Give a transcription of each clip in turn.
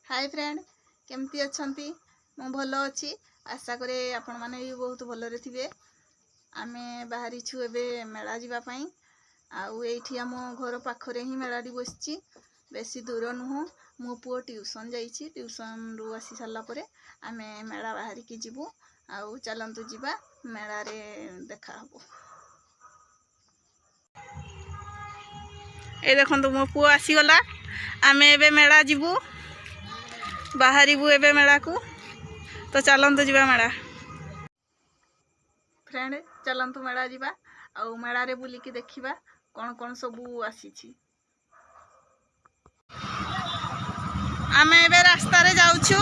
Hi friend केमती अच्छंती मु भलो अच्छी आशा करे आपण माने भी बहुत भलरे थिबे। आमे बाहरी छु एबे मेला जीवा पई आउ एठी हम घर पाखरे ही मेलाडी बसची बेसी दूर नुह। मो पुओ ट्यूशन जाईची ट्यूशन रु आसी साला परे आमे मेला बाहरी की जीवु आउ चलंतु जीवा मेला रे देखा हबो। ए देखंतु मो पुओ आसी गला आमे एबे मेला जीवु बाहरीबू एबे मेला को तो चलंतु जीवा मेला फ्रेंड चलंतु मेला जीवा आउ मेला रे बुलिकी देखिबा कौन कौन सबू आसीछि। आमे एबे रास्ता रे जाउछु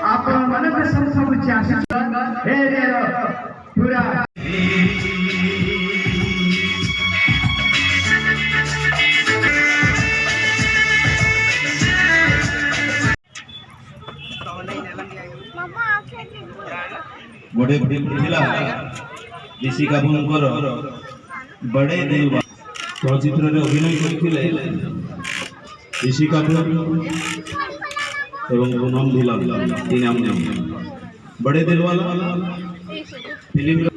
आप मन में सब पूरा बड़े पिला ऋषि कापूर बड़े दिल चलचित्र में अभिनय करथिले ऋषि कापूर एवं पूनम धिलान तीन बड़े दिल वाला फिल्म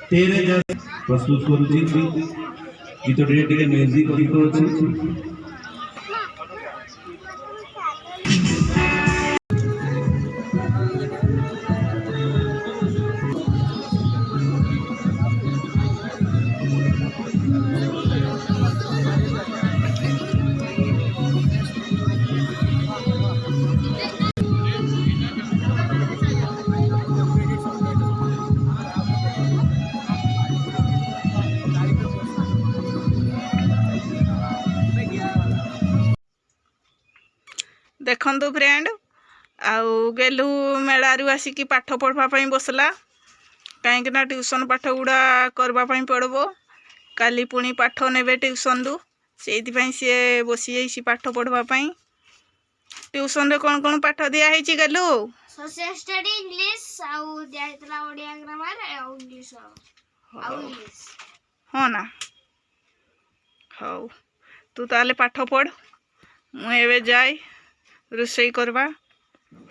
तेरे जैसे प्रस्तुत करुची गीत टे म्यूजिक गीत अच्छी देखंतु फ्रेंड आउ गेलु मेलारू आसिकी पाठ पढ़वा बसला कहीं ट्यूशन पाठ गुड़ा करवाई पड़ब काली पुणी पाठ ने ट्यूशन रु से सी बसी जाइए पाठ पढ़वाई। ट्यूशन रे कौन कौन पाठ दिखाई गलु सोशल स्टडी इंग्लिश आउ दियाइतला ओडिया ग्रामर आउ इंग्लिश आउ इंग्लिश हाँ ना हौ तू ताले पाठ पढ़ मुझे जाए रोसई करवा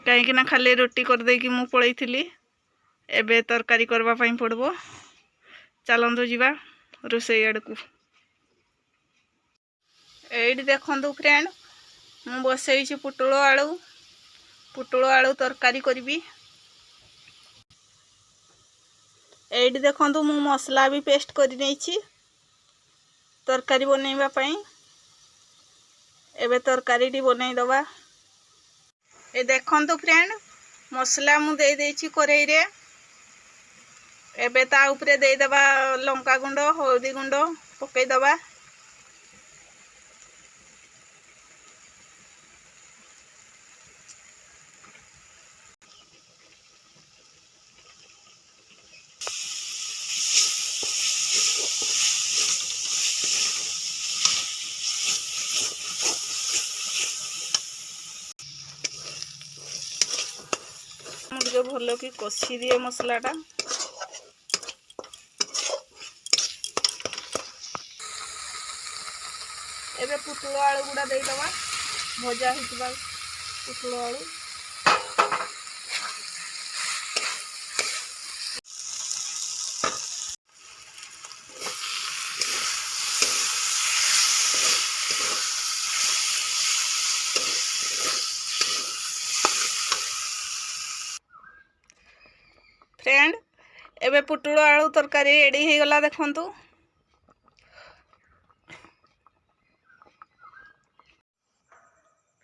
कहीं खाली रोटी कर देकी मु पलैली एबे तरकारी करवा पई पड़बो। चलंतु जीवा रोसई आड़ को। एडी देखंतु फ्रेंड मु बसई पुटुल आलू तरकारी करी। एडी देखंतु मु मसला भी पेस्ट करी नहीं तरकारी बनैबा पई। एबे तरकारी टी बनई दबा। ए देखंतु फ्रेंड मसला मु दे देछि करेई रे। एबे ता ऊपरे दे दबा लंका गुंड हल्दी गुंड पकई दबा। मुझे भल कि कषी दिए मसलाटा। एबे पुटुल आलू गुड़ा दे दबा भजा हितबा पुटुल आलू। फ्रेंड एबे पुटुल आलू तरकारी रेडी हो गला देखंतु।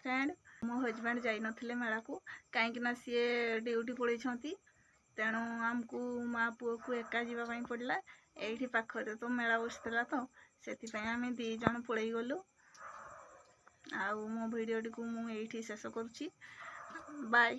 फ्रेंड मो हजबैंड जाई नथिले मेला को कहीं सी ड्यूटी पड़े तेणु आमको माँ पुओ को एका जावाई पड़ला। एठी पाखरे तो मेला बसला तो से आम दी जन पड़े गलु। आ मो भिडियो टी को मु एठी शेष करुच्ची। बाय।